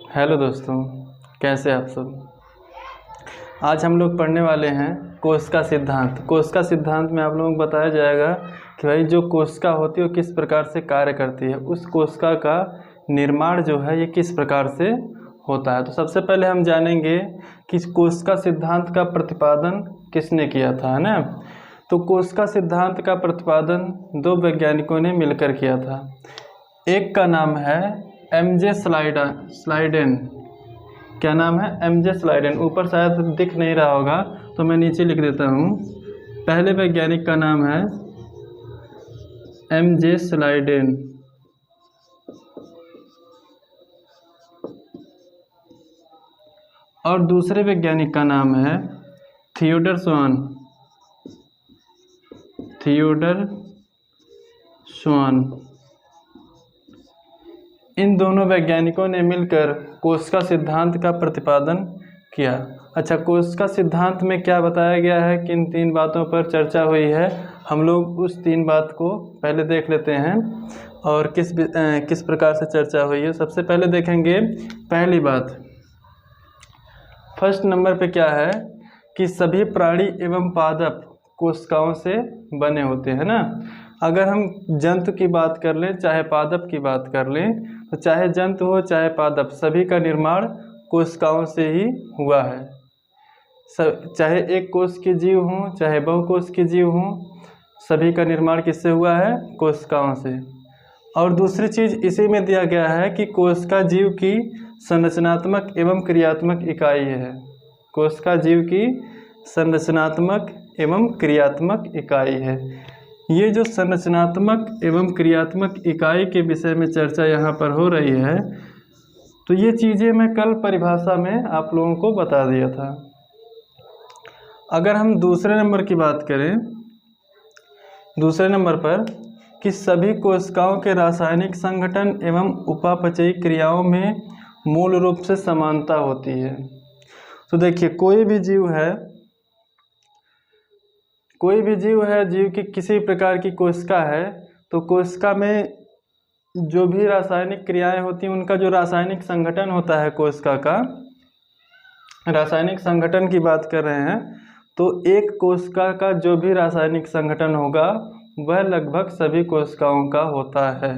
Hello दोस्तों, कैसे आप सब। आज हम लोग पढ़ने वाले हैं कोशिका सिद्धांत। कोशिका सिद्धांत में आप लोगों को बताया जाएगा कि भाई जो कोशिका होती है वो किस प्रकार से कार्य करती है, उस कोशिका का निर्माण जो है ये किस प्रकार से होता है। तो सबसे पहले हम जानेंगे कि कोशिका सिद्धांत का प्रतिपादन किसने किया था, है ना। तो कोशिका सिद्धांत का प्रतिपादन दो वैज्ञानिकों ने मिलकर किया था। एक का नाम है एमजे स्लाइडेन। क्या नाम है? MJ Schleiden. ऊपर शायद दिख नहीं रहा होगा तो मैं नीचे लिख देता हूँ। पहले वैज्ञानिक का नाम है एमजे स्लाइडेन और दूसरे वैज्ञानिक का नाम है थियोडर स्वान। इन दोनों वैज्ञानिकों ने मिलकर कोशिका सिद्धांत का प्रतिपादन किया। अच्छा, कोशिका सिद्धांत में क्या बताया गया है, किन तीन बातों पर चर्चा हुई है, हम लोग उस तीन बात को पहले देख लेते हैं और किस प्रकार से चर्चा हुई है। सबसे पहले देखेंगे पहली बात। फर्स्ट नंबर पे क्या है कि सभी प्राणी एवं पादप कोशिकाओं से बने होते हैं ना। अगर हम जंतु की बात कर लें चाहे पादप की बात कर लें, तो चाहे जंतु हो चाहे पादप, सभी का निर्माण कोशिकाओं से ही हुआ है। चाहे एक कोश के जीव हों चाहे बहुकोश के जीव हों, सभी का निर्माण किससे हुआ है? कोशिकाओं से। और दूसरी चीज़ इसी में दिया गया है कि कोशिका जीव की संरचनात्मक एवं क्रियात्मक इकाई है। कोशिका जीव की संरचनात्मक एवं क्रियात्मक इकाई है। ये जो संरचनात्मक एवं क्रियात्मक इकाई के विषय में चर्चा यहाँ पर हो रही है, तो ये चीज़ें मैं कल परिभाषा में आप लोगों को बता दिया था। अगर हम दूसरे नंबर की बात करें, दूसरे नंबर पर कि सभी कोशिकाओं के रासायनिक संगठन एवं उपापचयी क्रियाओं में मूल रूप से समानता होती है। तो देखिए, कोई भी जीव है, जीव की किसी प्रकार की कोशिका है, तो कोशिका में जो भी रासायनिक क्रियाएं होती हैं उनका जो रासायनिक संगठन होता है, कोशिका का रासायनिक संगठन की बात कर रहे हैं, तो एक कोशिका का जो भी रासायनिक संगठन होगा वह लगभग सभी कोशिकाओं का होता है।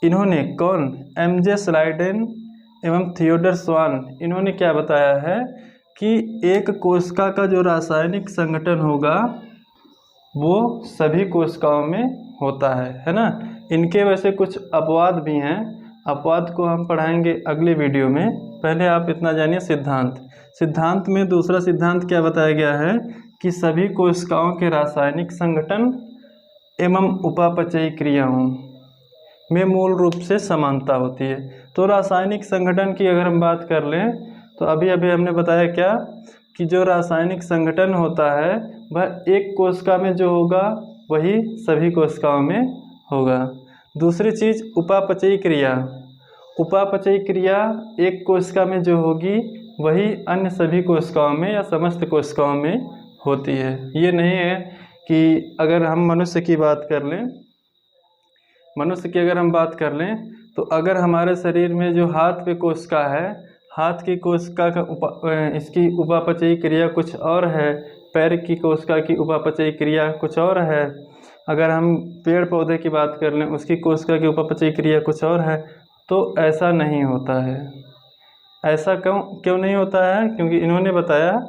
इन्होंने कौन? एमजे स्लाइडेन एवं थियोडर स्वान, इन्होंने क्या बताया है कि एक कोशिका का जो रासायनिक संगठन होगा वो सभी कोशिकाओं में होता है ना। इनके वैसे कुछ अपवाद भी हैं, अपवाद को हम पढ़ाएंगे अगले वीडियो में। पहले आप इतना जानिए सिद्धांत में दूसरा सिद्धांत क्या बताया गया है कि सभी कोशिकाओं के रासायनिक संगठन एवं उपापचयी क्रियाओं में मूल रूप से समानता होती है। तो रासायनिक संगठन की अगर हम बात कर लें तो अभी हमने बताया क्या कि जो रासायनिक संगठन होता है वह एक कोशिका में जो होगा वही सभी कोशिकाओं में होगा। दूसरी चीज़ उपापचयी क्रिया एक कोशिका में जो होगी वही अन्य सभी कोशिकाओं में या समस्त कोशिकाओं में होती है। ये नहीं है कि अगर हम मनुष्य की अगर हम बात कर लें तो अगर हमारे शरीर में जो हाथ पे कोशिका है, हाथ की कोशिका का इसकी उपापचयी क्रिया कुछ और है, पैर की कोशिका की उपापचयी क्रिया कुछ और है। अगर हम पेड़ पौधे की बात कर लें उसकी कोशिका की उपापचयी क्रिया कुछ और है। तो ऐसा नहीं होता है। ऐसा क्यों नहीं होता है? क्योंकि इन्होंने बताया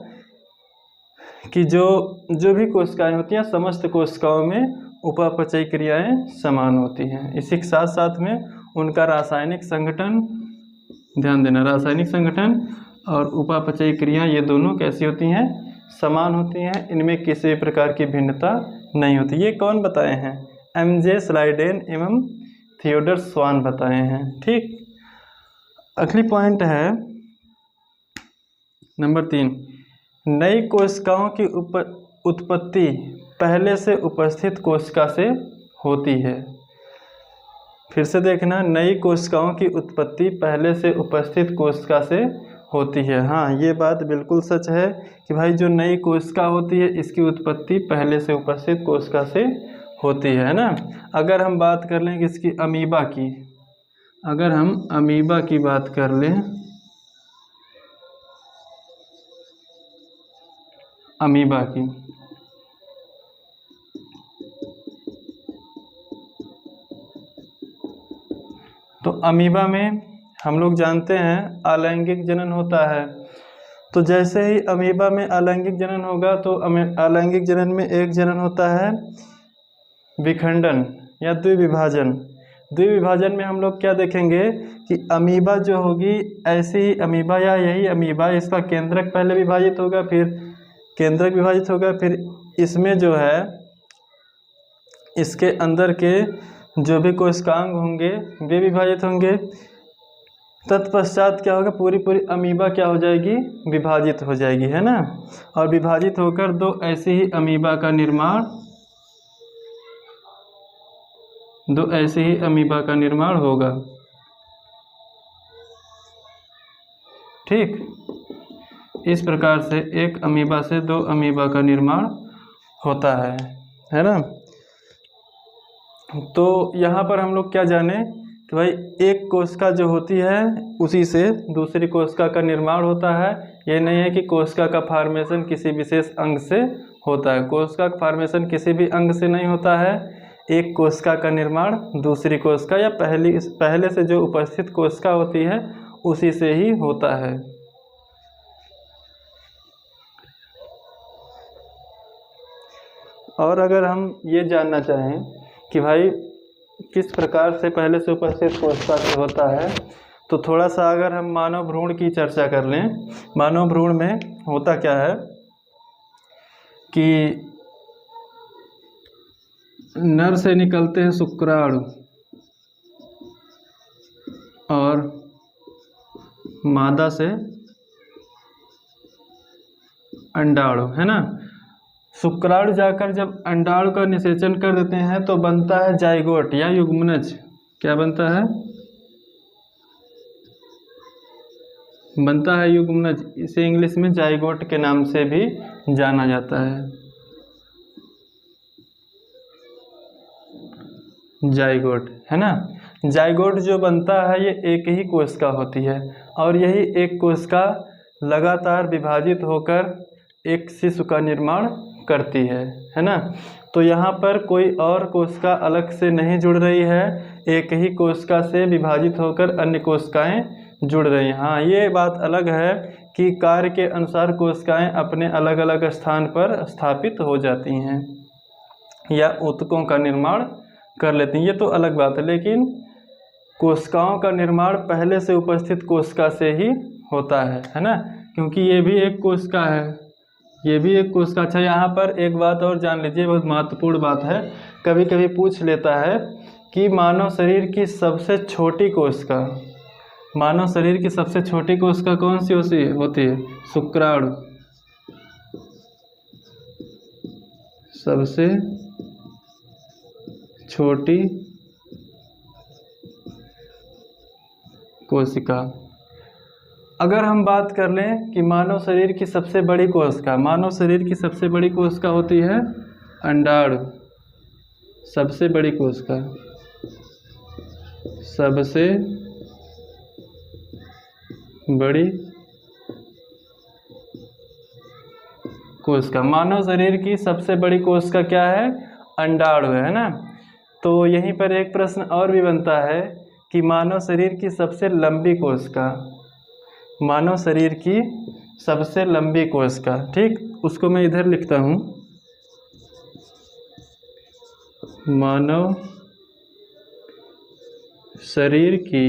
कि जो भी कोशिकाएं होती हैं समस्त कोशिकाओं में उपापचयी क्रियाएं समान होती हैं। इसी के साथ साथ में उनका रासायनिक संगठन, ध्यान देना, रासायनिक संगठन और उपापचयी क्रिया ये दोनों कैसी होती हैं? समान होती हैं। इनमें किसी प्रकार की भिन्नता नहीं होती। ये कौन बताए हैं? एमजे स्लाइडेन एवं थियोडर स्वान बताए हैं। ठीक, अगली पॉइंट है नंबर 3। नई कोशिकाओं की उत्पत्ति पहले से उपस्थित कोशिका से होती है। फिर से देखना, नई कोशिकाओं की उत्पत्ति पहले से उपस्थित कोशिका से होती है। हाँ, ये बात बिल्कुल सच है कि भाई जो नई कोशिका होती है इसकी उत्पत्ति पहले से उपस्थित कोशिका से होती है ना। अगर हम बात कर लें कि इसकी अगर हम अमीबा की बात कर लें, अमीबा की, तो अमीबा में हम लोग जानते हैं अलैंगिक जनन होता है। तो जैसे ही अमीबा में अलैंगिक जनन होगा तो अलैंगिक जनन में एक जनन होता है विखंडन या द्विविभाजन। द्विविभाजन में हम लोग क्या देखेंगे कि अमीबा जो होगी ऐसी ही अमीबा या यही अमीबा, इसका केंद्रक पहले विभाजित होगा, फिर केंद्रक विभाजित होगा, फिर इसमें जो है इसके अंदर के जो भी कोशिकांग होंगे वे विभाजित होंगे। तत्पश्चात क्या होगा, पूरी पूरी अमीबा क्या हो जाएगी, विभाजित हो जाएगी, है ना। और विभाजित होकर दो ऐसी ही अमीबा का निर्माण, दो ऐसे ही अमीबा का निर्माण होगा। ठीक, इस प्रकार से एक अमीबा से दो अमीबा का निर्माण होता है ना। तो यहाँ पर हम लोग क्या जाने कि भाई एक कोशिका जो होती है उसी से दूसरी कोशिका का निर्माण होता है। ये नहीं है कि कोशिका का फॉर्मेशन किसी विशेष अंग से होता है, कोशिका का फॉर्मेशन किसी भी अंग से नहीं होता है। एक कोशिका का निर्माण दूसरी कोशिका या पहले से जो उपस्थित कोशिका होती है उसी से ही होता है। और अगर हम ये जानना चाहें कि भाई किस प्रकार से पहले से उपस्थित कोशिका से होता है, तो थोड़ा सा अगर हम मानव भ्रूण की चर्चा कर लें। मानव भ्रूण में होता क्या है कि नर से निकलते हैं शुक्राणु और मादा से अंडाणु, है ना। शुक्राणु जाकर जब अंडाणु का निषेचन कर देते हैं तो बनता है जाइगोट या युग्मनज। क्या बनता है, बनता है युग्मनज। इसे इंग्लिश में जाइगोट के नाम से भी जाना जाता है, जाइगोट, है ना। जाइगोट जो बनता है ये एक ही कोशिका होती है और यही एक कोशिका लगातार विभाजित होकर एक शिशु का निर्माण करती है ना। तो यहाँ पर कोई और कोशिका अलग से नहीं जुड़ रही है, एक ही कोशिका से विभाजित होकर अन्य कोशिकाएं जुड़ रही हैं। हाँ, ये बात अलग है कि कार्य के अनुसार कोशिकाएं अपने अलग अलग स्थान पर स्थापित हो जाती हैं या ऊतकों का निर्माण कर लेती हैं, ये तो अलग बात है। लेकिन कोशिकाओं का निर्माण पहले से उपस्थित कोशिका से ही होता है ना, क्योंकि ये भी एक कोशिका है, ये भी एक कोशिका। अच्छा, यहाँ पर एक बात और जान लीजिए, बहुत महत्वपूर्ण बात है। कभी कभी पूछ लेता है कि मानव शरीर की सबसे छोटी कोशिका, मानव शरीर की सबसे छोटी कोशिका कौन सी होती है? शुक्राणु। सबसे छोटी कोशिका। अगर हम बात कर लें कि मानव शरीर की सबसे बड़ी कोशिका, मानव शरीर की सबसे बड़ी कोशिका होती है अंडाणु। सबसे बड़ी कोशिका, सबसे बड़ी कोशिका, मानव शरीर की सबसे बड़ी कोशिका क्या है? अंडाणु है ना। तो यहीं पर एक प्रश्न और भी बनता है कि मानव शरीर की सबसे लंबी कोशिका, मानव शरीर की सबसे लंबी कोशिका, ठीक, उसको मैं इधर लिखता हूँ। मानव शरीर की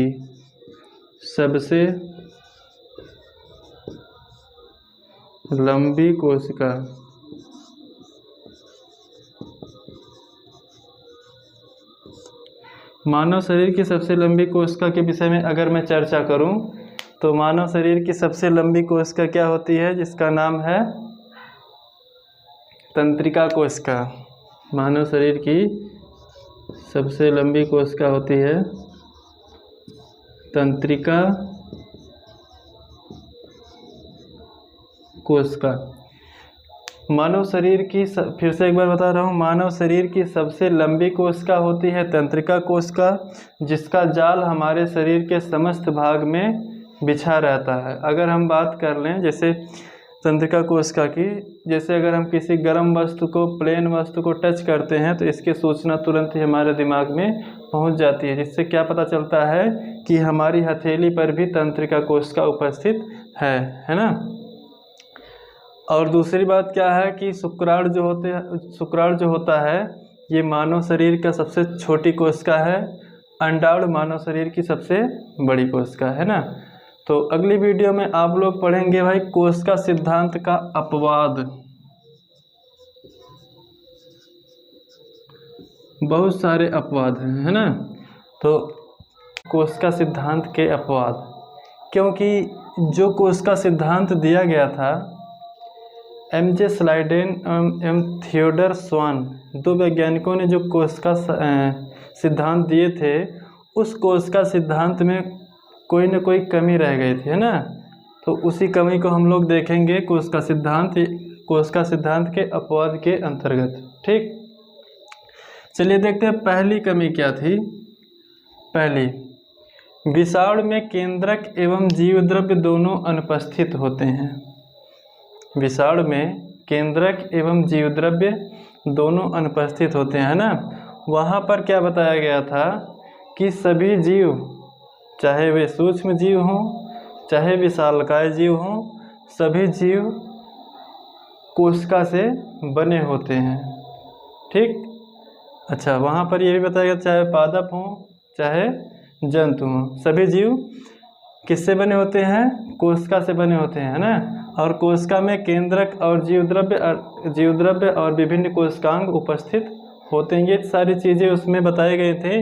सबसे लंबी कोशिका, मानव शरीर की सबसे लंबी कोशिका के विषय में अगर मैं चर्चा करूं तो मानव शरीर की सबसे लंबी कोशिका क्या होती है? जिसका नाम है तंत्रिका कोशिका। मानव शरीर की सबसे लंबी कोशिका होती है तंत्रिका कोशिका। मानव शरीर की फिर से एक बार बता रहा हूँ, मानव शरीर की सबसे लंबी कोशिका होती है तंत्रिका कोशिका, जिसका जाल हमारे शरीर के समस्त भाग में बिछा रहता है। अगर हम बात कर लें जैसे तंत्रिका कोशिका की, जैसे अगर हम किसी गर्म वस्तु को, प्लेन वस्तु को टच करते हैं तो इसकी सूचना तुरंत ही हमारे दिमाग में पहुंच जाती है, जिससे क्या पता चलता है कि हमारी हथेली पर भी तंत्रिका कोशिका उपस्थित है ना। और दूसरी बात क्या है कि शुक्राणु जो होता है ये मानव शरीर का सबसे छोटी कोशिका है, अंडाणु मानव शरीर की सबसे बड़ी कोशिका है ना। तो अगली वीडियो में आप लोग पढ़ेंगे भाई कोशिका सिद्धांत का अपवाद। बहुत सारे अपवाद हैं, है ना। तो कोशिका सिद्धांत के अपवाद, क्योंकि जो कोशिका सिद्धांत दिया गया था एमजे स्लाइडेन एवं थियोडर स्वान, दो वैज्ञानिकों ने जो कोशिका सिद्धांत दिए थे, उस कोशिका सिद्धांत में कोई न कोई कमी रह गई थी, है ना। तो उसी कमी को हम लोग देखेंगे कोशिका सिद्धांत के अपवाद के अंतर्गत। ठीक, चलिए देखते हैं पहली कमी क्या थी। पहली, विषाणु में केंद्रक एवं जीवद्रव्य दोनों अनुपस्थित होते हैं। विषाणु में केंद्रक एवं जीवद्रव्य दोनों अनुपस्थित होते हैं ना। वहाँ पर क्या बताया गया था कि सभी जीव, चाहे वे सूक्ष्म जीव हों चाहे विशालकाय जीव हों, सभी जीव कोशिका से बने होते हैं। ठीक, अच्छा, वहाँ पर यह भी बताया गया चाहे पादप हों चाहे जंतु हों, सभी जीव किससे बने होते हैं? कोशिका से बने होते हैं, है ना। और कोशिका में केंद्रक और जीवद्रव्य और विभिन्न कोशिकांग उपस्थित होते हैं। ये सारी चीज़ें उसमें बताए गए थे।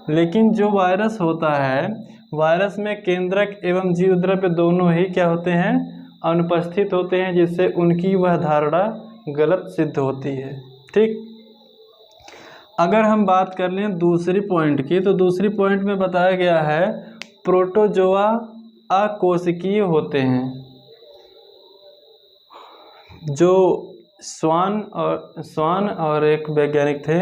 लेकिन जो वायरस होता है, वायरस में केंद्रक एवं जीवद्रव्य दोनों ही क्या होते हैं? अनुपस्थित होते हैं, जिससे उनकी वह धारणा गलत सिद्ध होती है। ठीक, अगर हम बात कर लें दूसरी पॉइंट की, तो दूसरी पॉइंट में बताया गया है प्रोटोजोआ अकोशिकीय होते हैं। जो स्वान और एक वैज्ञानिक थे,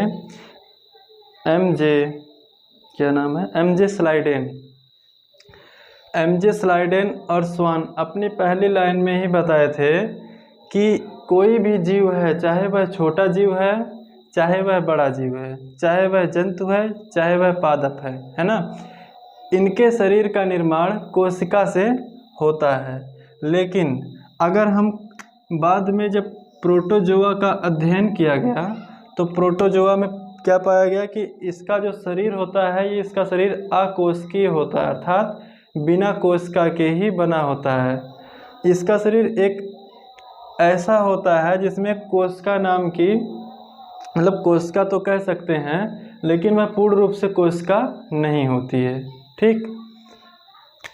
एमजे स्लाइडेन और स्वान अपनी पहली लाइन में ही बताए थे कि कोई भी जीव है, चाहे वह छोटा जीव है चाहे वह बड़ा जीव है, चाहे वह जंतु है चाहे वह पादप है ना, इनके शरीर का निर्माण कोशिका से होता है। लेकिन अगर हम बाद में जब प्रोटोजोआ का अध्ययन किया गया तो प्रोटोजोआ में क्या पाया गया कि इसका जो शरीर होता है, ये इसका शरीर अकोशिकीय होता है, अर्थात बिना कोशिका के ही बना होता है। इसका शरीर एक ऐसा होता है जिसमें कोशिका नाम की, मतलब कोशिका तो कह सकते हैं लेकिन वह पूर्ण रूप से कोशिका नहीं होती है। ठीक,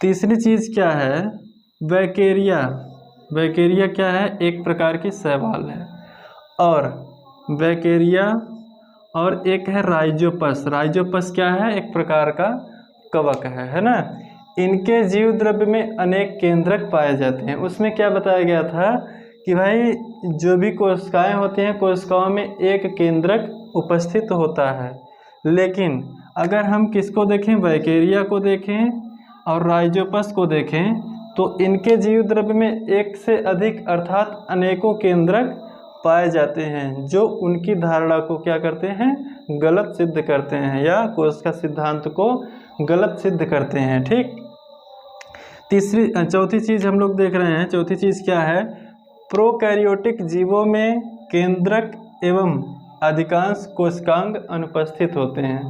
तीसरी चीज़ क्या है? बैक्टीरिया क्या है? एक प्रकार की शैवाल है। और बैक्टीरिया और एक है राइजोपस क्या है? एक प्रकार का कवक है ना। इनके जीव द्रव्य में अनेक केंद्रक पाए जाते हैं। उसमें क्या बताया गया था कि भाई जो भी कोशिकाएं होती हैं, कोशिकाओं में एक केंद्रक उपस्थित होता है। लेकिन अगर हम किसको देखें, बैक्टीरिया को देखें और राइजोपस को देखें, तो इनके जीव द्रव्य में एक से अधिक अर्थात अनेकों केंद्रक पाए जाते हैं, जो उनकी धारणा को क्या करते हैं? गलत सिद्ध करते हैं, या कोशिका सिद्धांत को गलत सिद्ध करते हैं। ठीक, चौथी चीज़ हम लोग देख रहे हैं। चौथी चीज़ क्या है? प्रोकैरियोटिक जीवों में केंद्रक एवं अधिकांश कोशिकांग अनुपस्थित होते हैं।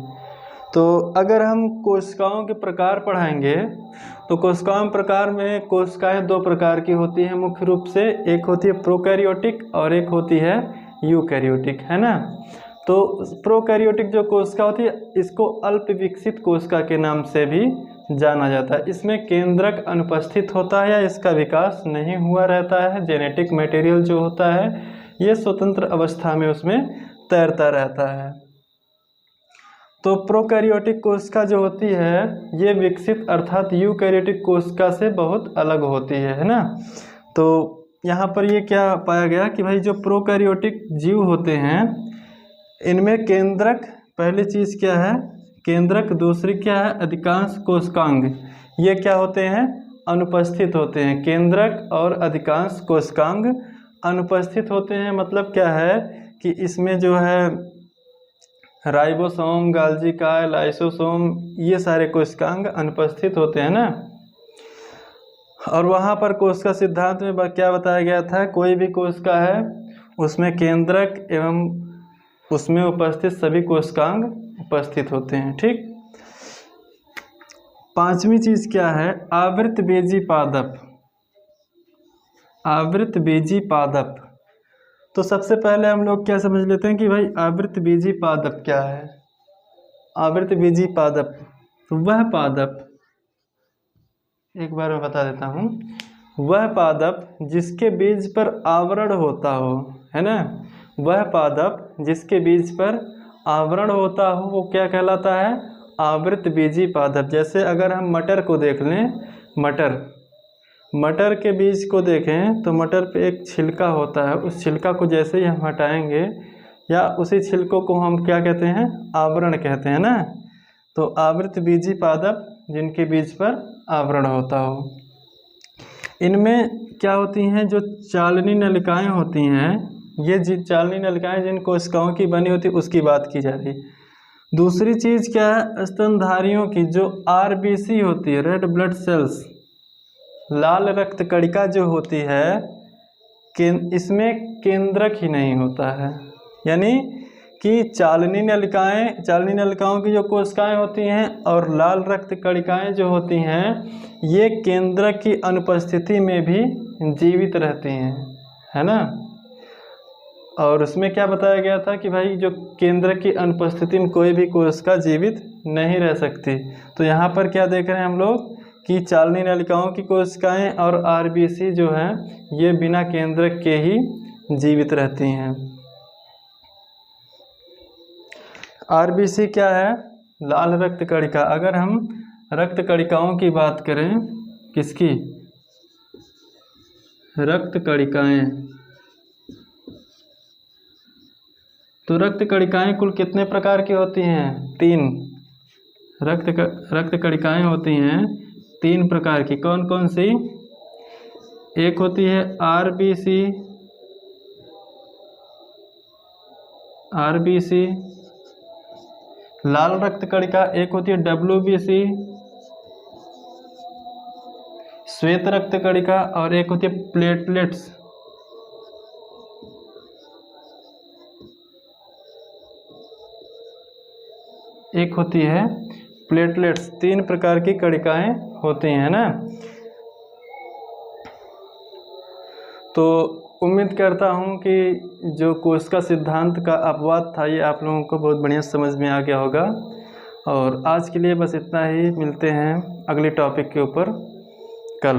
तो अगर हम कोशिकाओं के प्रकार पढ़ाएंगे तो कोशिकाओं प्रकार में कोशिकाएं दो प्रकार की होती हैं मुख्य रूप से। एक होती है प्रोकैरियोटिक और एक होती है यूकैरियोटिक, है ना। तो प्रोकैरियोटिक जो कोशिका होती है, इसको अल्प विकसित कोशिका के नाम से भी जाना जाता है। इसमें केंद्रक अनुपस्थित होता है या इसका विकास नहीं हुआ रहता है। जेनेटिक मटेरियल जो होता है ये स्वतंत्र अवस्था में उसमें तैरता रहता है। तो प्रोकैरियोटिक कोशिका जो होती है ये विकसित अर्थात यूकैरियोटिक कोशिका से बहुत अलग होती है ना। तो यहाँ पर ये क्या पाया गया कि भाई जो प्रोकैरियोटिक जीव होते हैं इनमें केंद्रक पहली चीज़ क्या है, केंद्रक, दूसरी क्या है अधिकांश कोशिकांग, ये क्या होते हैं अनुपस्थित होते हैं। केंद्रक और अधिकांश कोशिकांग अनुपस्थित होते हैं, मतलब क्या है कि इसमें जो है राइबोसोम, गाल्जी काय, लाइसोसोम, ये सारे कोशिकांग अनुपस्थित होते हैं ना। और वहाँ पर कोशिका सिद्धांत में क्या बताया गया था, कोई भी कोशिका है उसमें केंद्रक एवं उसमें उपस्थित सभी कोशिकांग उपस्थित होते हैं। ठीक, पांचवी चीज़ क्या है, आवृत बेजी पादप। आवृत बेजी पादप, तो सबसे पहले हम लोग क्या समझ लेते हैं कि भाई आवृत बीजी पादप क्या है। आवृत बीजी पादप, तो वह पादप, एक बार मैं बता देता हूँ, वह पादप जिसके बीज पर आवरण होता हो, है ना, वह पादप जिसके बीज पर आवरण होता हो वो क्या कहलाता है, आवृत बीजी पादप। जैसे अगर हम मटर को देख लें, मटर के बीज को देखें तो मटर पे एक छिलका होता है, उस छिलका को जैसे ही हम हटाएंगे या उसी छिलकों को हम क्या कहते हैं, आवरण कहते हैं ना। तो आवृत बीजी पादप जिनके बीज पर आवरण होता हो। इनमें क्या होती हैं, जो चालनी नलिकाएं होती हैं, ये चालनी नलिकाएं जिन कोशिकाओं की बनी होती उसकी बात की जा रही है। दूसरी चीज़ क्या है, स्तनधारियों की जो आरबीसी होती है, रेड ब्लड सेल्स, लाल रक्त कणिका जो होती है, इसमें केंद्रक ही नहीं होता है। यानी कि चालनी नलिकाओं की जो कोशिकाएं होती हैं और लाल रक्त कणिकाएं जो होती हैं, ये केंद्रक की अनुपस्थिति में भी जीवित रहती हैं, है ना। और उसमें क्या बताया गया था कि भाई जो केंद्रक की अनुपस्थिति में कोई भी कोशिका जीवित नहीं रह सकती। तो यहाँ पर क्या देख रहे हैं हम लोग कि चालनी नलिकाओं की कोशिकाएं और आरबीसी जो हैं ये बिना केंद्रक के ही जीवित रहती हैं। आरबीसी क्या है, लाल रक्त कणिका। अगर हम रक्त कणिकाओं की बात करें, किसकी, रक्त कणिकाएं, तो रक्त कणिकाएं कुल कितने प्रकार की होती हैं, 3। रक्त कणिकाएं होती हैं 3 प्रकार की। कौन कौन सी, एक होती है आरबीसी लाल रक्त कणिका, एक होती है डब्ल्यूबीसी श्वेत रक्त कणिका, और एक होती है प्लेटलेट्स। एक होती है प्लेटलेट्स। 3 प्रकार की कणिकाएं होती हैं ना। तो उम्मीद करता हूं कि जो कोशिका सिद्धांत का अपवाद था ये आप लोगों को बहुत बढ़िया समझ में आ गया होगा। और आज के लिए बस इतना ही, मिलते हैं अगले टॉपिक के ऊपर कल।